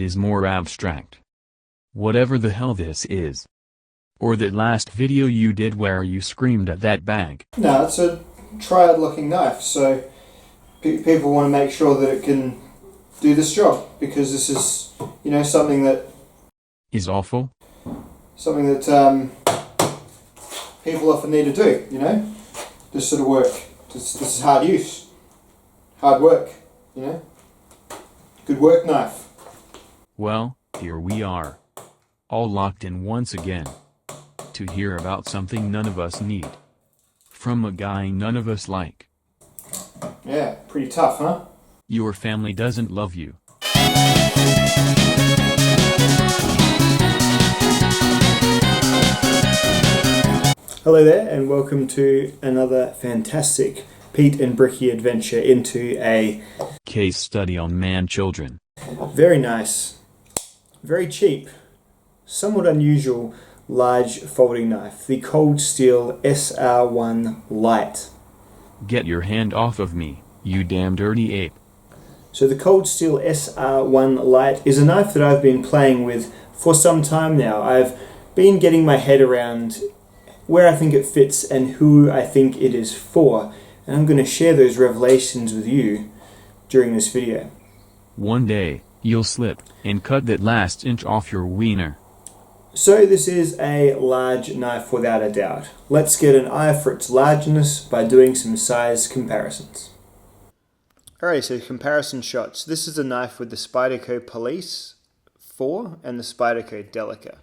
is more abstract. Whatever the hell this is. Or that last video you did where you screamed at that bag. No, it's a Triad looking knife, so people want to make sure that it can do this job, because this is, something that is awful. Something that people often need to do, this sort of work. This is hard use, hard work, good work knife. Well, here we are, all locked in once again, to hear about something none of us need, from a guy none of us like. Yeah, pretty tough, huh? Your family doesn't love you. Hello there, and welcome to another fantastic Pete and Bricky adventure into a case study on man-children. Very nice, very cheap, somewhat unusual large folding knife, the Cold Steel SR1 Lite. Get your hand off of me, you damn dirty ape. So the Cold Steel SR1 Lite is a knife that I've been playing with for some time now. I've been getting my head around where I think it fits and who I think it is for, and I'm going to share those revelations with you during this video. One day, you'll slip and cut that last inch off your wiener. So this is a large knife without a doubt. Let's get an eye for its largeness by doing some size comparisons. Alright, so comparison shots. This is a knife with the Spyderco Police 4 and the Spyderco Delica.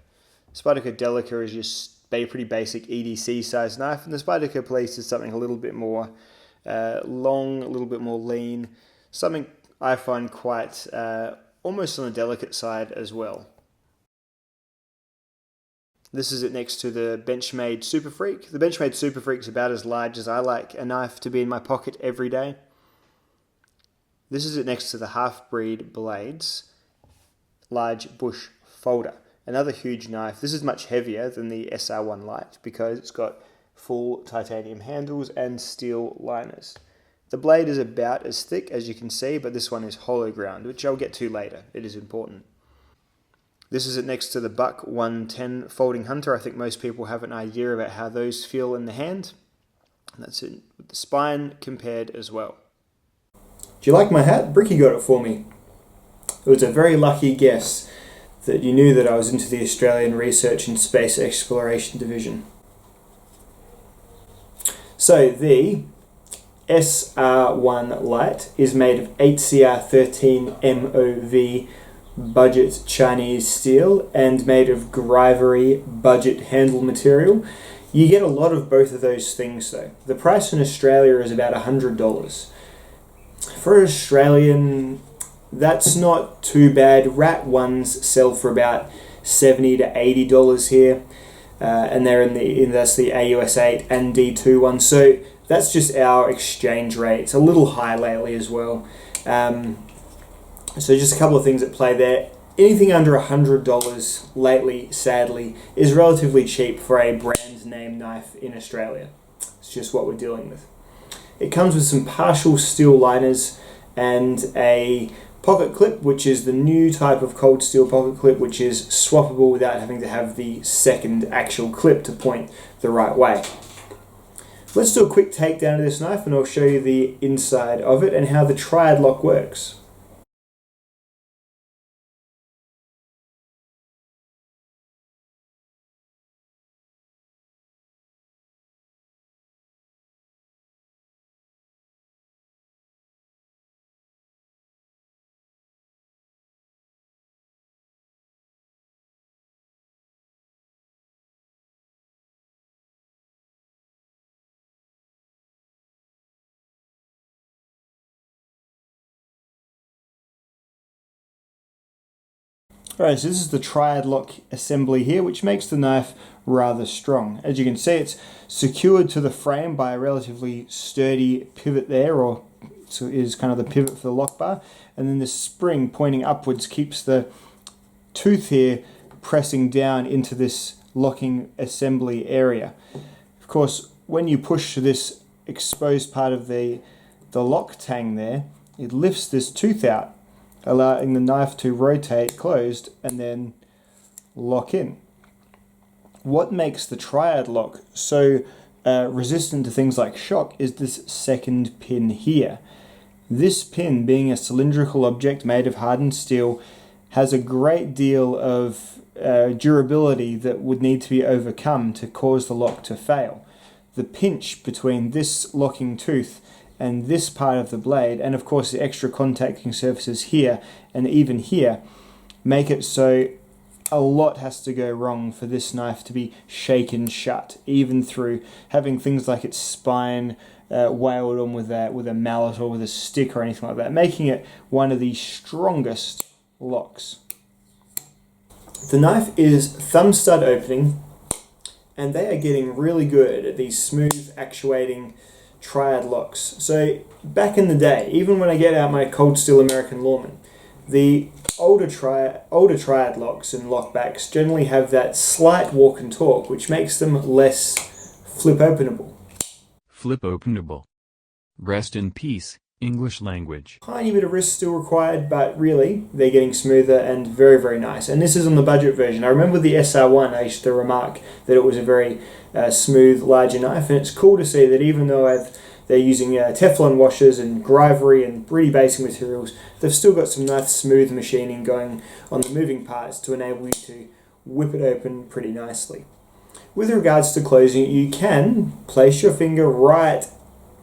Spyderco Delica is just a pretty basic EDC size knife, and the Spyderco Police is something a little bit more long, a little bit more lean, something I find quite almost on the delicate side as well. This is it next to the Benchmade Super Freak. The Benchmade Super Freak is about as large as I like a knife to be in my pocket every day. This is it next to the Half-Breed Blades Large Bush Folder. Another huge knife. This is much heavier than the SR1 Lite because it's got full titanium handles and steel liners. The blade is about as thick as you can see, but this one is hollow ground, which I'll get to later. It is important. This is it next to the Buck 110 Folding Hunter. I think most people have an idea about how those feel in the hand. And that's it with the spine compared as well. Do you like my hat? Bricky got it for me. It was a very lucky guess that you knew that I was into the Australian Research and Space Exploration Division. So the SR1 Lite is made of HCR13 MOV budget Chinese steel and made of Grivery budget handle material. You get a lot of both of those things though. The price in Australia is about $100. For an Australian, that's not too bad. Rat ones sell for about $70 to $80 here, and they're that's the AUS 8 and D2 one. So that's just our exchange rate. It's a little high lately as well. So just a couple of things at play there. Anything under $100 lately, sadly, is relatively cheap for a brand name knife in Australia. It's just what we're dealing with. It comes with some partial steel liners and a pocket clip, which is the new type of Cold Steel pocket clip, which is swappable without having to have the second actual clip to point the right way. Let's do a quick takedown of this knife and I'll show you the inside of it and how the Triad lock works. Alright, so this is the Triad lock assembly here, which makes the knife rather strong. As you can see, it's secured to the frame by a relatively sturdy pivot there, or so is kind of the pivot for the lock bar, and then this spring pointing upwards keeps the tooth here pressing down into this locking assembly area. Of course, when you push this exposed part of the lock tang there, it lifts this tooth out, allowing the knife to rotate closed and then lock in. What makes the Triad lock so resistant to things like shock is this second pin here. This pin, being a cylindrical object made of hardened steel, has a great deal of durability that would need to be overcome to cause the lock to fail. The pinch between this locking tooth and this part of the blade, and of course the extra contacting surfaces here and even here, make it so a lot has to go wrong for this knife to be shaken shut, even through having things like its spine wailed on with a mallet or with a stick or anything like that, making it one of the strongest locks. The knife is thumb stud opening, and they are getting really good at these smooth actuating Triad locks. So back in the day, even when I get out my cold steel American Lawman, the older Triad locks and lockbacks generally have that slight walk and torque, which makes them less flip openable. Flip openable. Rest in peace, English language. Tiny bit of wrist still required, but really they're getting smoother and very, very nice. And this is on the budget version. I remember the SR1, I used to remark that it was a very smooth, larger knife, and it's cool to see that even though they're using Teflon washers and Grivery and pretty basic materials, they've still got some nice smooth machining going on the moving parts to enable you to whip it open pretty nicely. With regards to closing it, you can place your finger right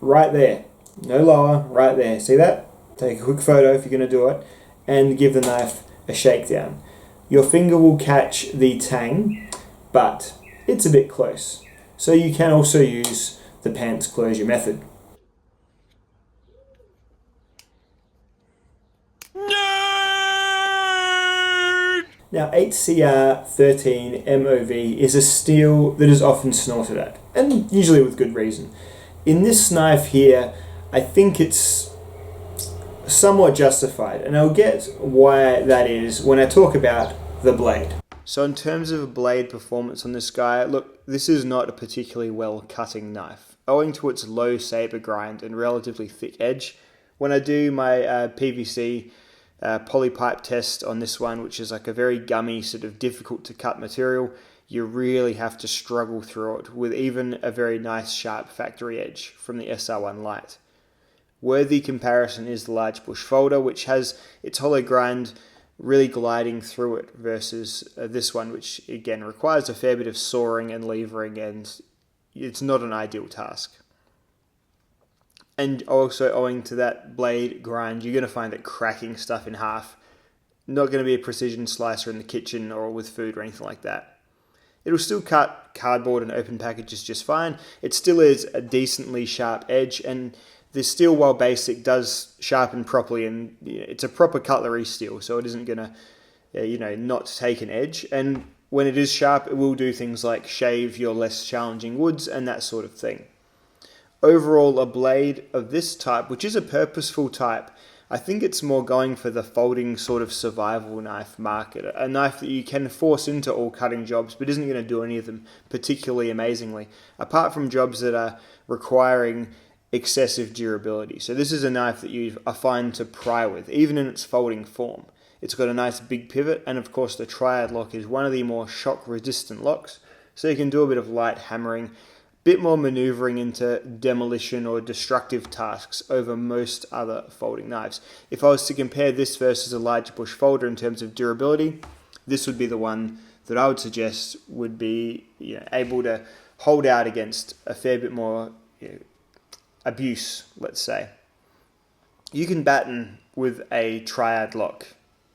there. No lower, right there. See that? Take a quick photo if you're going to do it, and give the knife a shakedown. Your finger will catch the tang, but it's a bit close. So you can also use the pants closure method. Now, 8CR13 MOV is a steel that is often snorted at, and usually with good reason. In this knife here, I think it's somewhat justified, and I'll get why that is when I talk about the blade. So in terms of blade performance on this guy, look, this is not a particularly well cutting knife. Owing to its low saber grind and relatively thick edge, when I do my PVC polypipe test on this one, which is like a very gummy, sort of difficult to cut material, you really have to struggle through it with even a very nice sharp factory edge from the SR1 Lite. Worthy comparison is the large bush folder, which has its hollow grind really gliding through it versus this one, which again requires a fair bit of sawing and levering, and it's not an ideal task. And also owing to that blade grind, you're going to find it cracking stuff in half. Not going to be a precision slicer in the kitchen or with food or anything like that. It'll still cut cardboard and open packages just fine. It still is a decently sharp edge, and the steel, while basic, does sharpen properly, and it's a proper cutlery steel, so it isn't going to not take an edge. And when it is sharp, it will do things like shave your less challenging woods and that sort of thing. Overall, a blade of this type, which is a purposeful type, I think it's more going for the folding sort of survival knife market. A knife that you can force into all cutting jobs, but isn't going to do any of them particularly amazingly, apart from jobs that are requiring excessive durability. So this is a knife that you are fine to pry with, even in its folding form. It's got a nice big pivot, and of course the Triad lock is one of the more shock resistant locks, so you can do a bit of light hammering, bit more maneuvering into demolition or destructive tasks over most other folding knives. If I was to compare this versus a large bush folder in terms of durability, this would be the one that I would suggest would be able to hold out against a fair bit more abuse, let's say. You can batten with a Triad lock.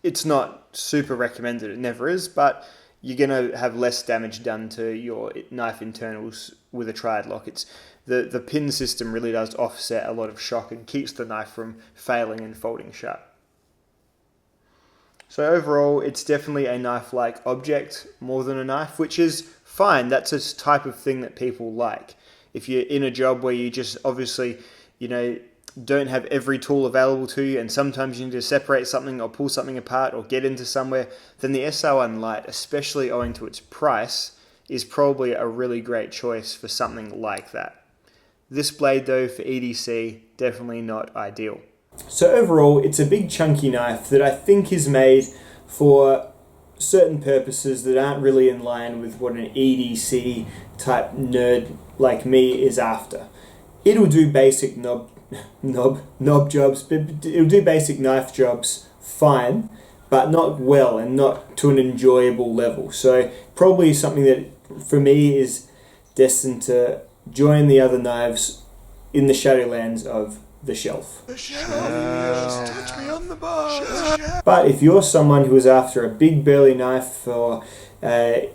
It's not super recommended, it never is, but you're going to have less damage done to your knife internals with a Triad lock. It's the pin system really does offset a lot of shock and keeps the knife from failing and folding shut. So overall, it's definitely a knife-like object more than a knife, which is fine. That's a type of thing that people like. If you're in a job where you just obviously, don't have every tool available to you, and sometimes you need to separate something or pull something apart or get into somewhere, then the SR1 Lite, especially owing to its price, is probably a really great choice for something like that. This blade though, for EDC, definitely not ideal. So overall, it's a big chunky knife that I think is made for certain purposes that aren't really in line with what an EDC type nerd like me is after. It'll do basic knob jobs, but it'll do basic knife jobs fine, but not well and not to an enjoyable level. So probably something that for me is destined to join the other knives in the Shadowlands of the shelf. The shelf. Touch me on the bar. But if you're someone who is after a big burly knife for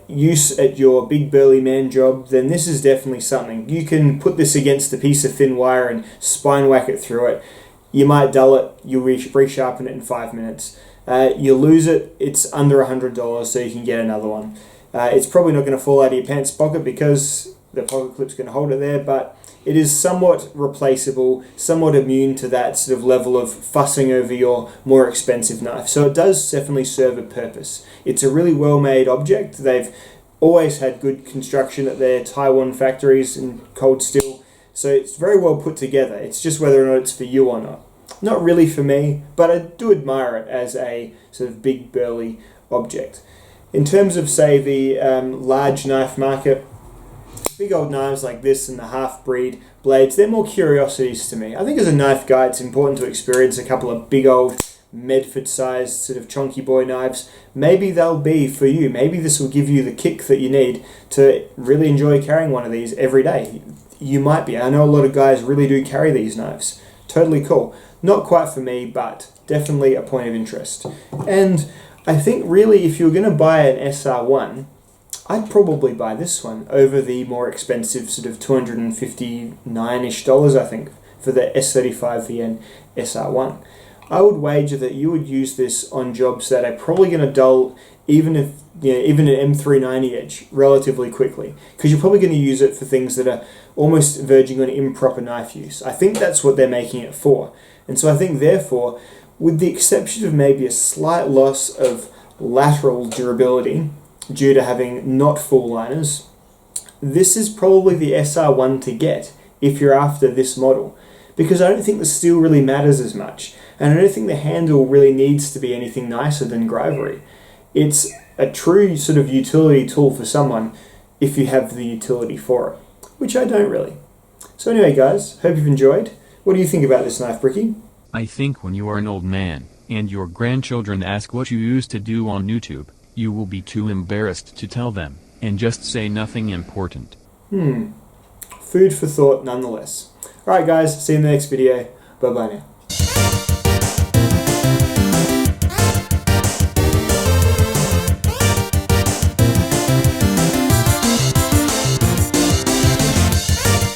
use at your big burly man job, then this is definitely something. You can put this against a piece of thin wire and spine whack it through it. You might dull it, you'll resharpen it in 5 minutes. You lose it, it's under $100, so you can get another one. It's probably not going to fall out of your pants pocket because the pocket clip's going to hold it there, but it is somewhat replaceable, somewhat immune to that sort of level of fussing over your more expensive knife. So it does definitely serve a purpose. It's a really well-made object. They've always had good construction at their Taiwan factories in cold steel, so it's very well put together. It's just whether or not it's for you or not. Not really for me, but I do admire it as a sort of big burly object. In terms of, say, the large knife market, big old knives like this and the half-breed blades, they're more curiosities to me. I think as a knife guy, it's important to experience a couple of big old Medford-sized sort of chonky boy knives. Maybe they'll be for you. Maybe this will give you the kick that you need to really enjoy carrying one of these every day. You might be. I know a lot of guys really do carry these knives. Totally cool. Not quite for me, but definitely a point of interest. And I think really if you were going to buy an SR1, I'd probably buy this one over the more expensive sort of $259-ish, I think, for the S35VN SR1. I would wager that you would use this on jobs that are probably going to dull even an M390 edge relatively quickly, because you're probably going to use it for things that are almost verging on improper knife use. I think that's what they're making it for. And so I think, therefore, with the exception of maybe a slight loss of lateral durability due to having not full liners, this is probably the SR1 to get if you're after this model, because I don't think the steel really matters as much, and I don't think the handle really needs to be anything nicer than Grivory. It's a true sort of utility tool for someone if you have the utility for it, which I don't really. So anyway guys, hope you've enjoyed. What do you think about this knife, Bricky? I think when you are an old man, and your grandchildren ask what you used to do on YouTube, you will be too embarrassed to tell them, and just say nothing important. Food for thought nonetheless. Alright guys, see you in the next video. Bye bye now.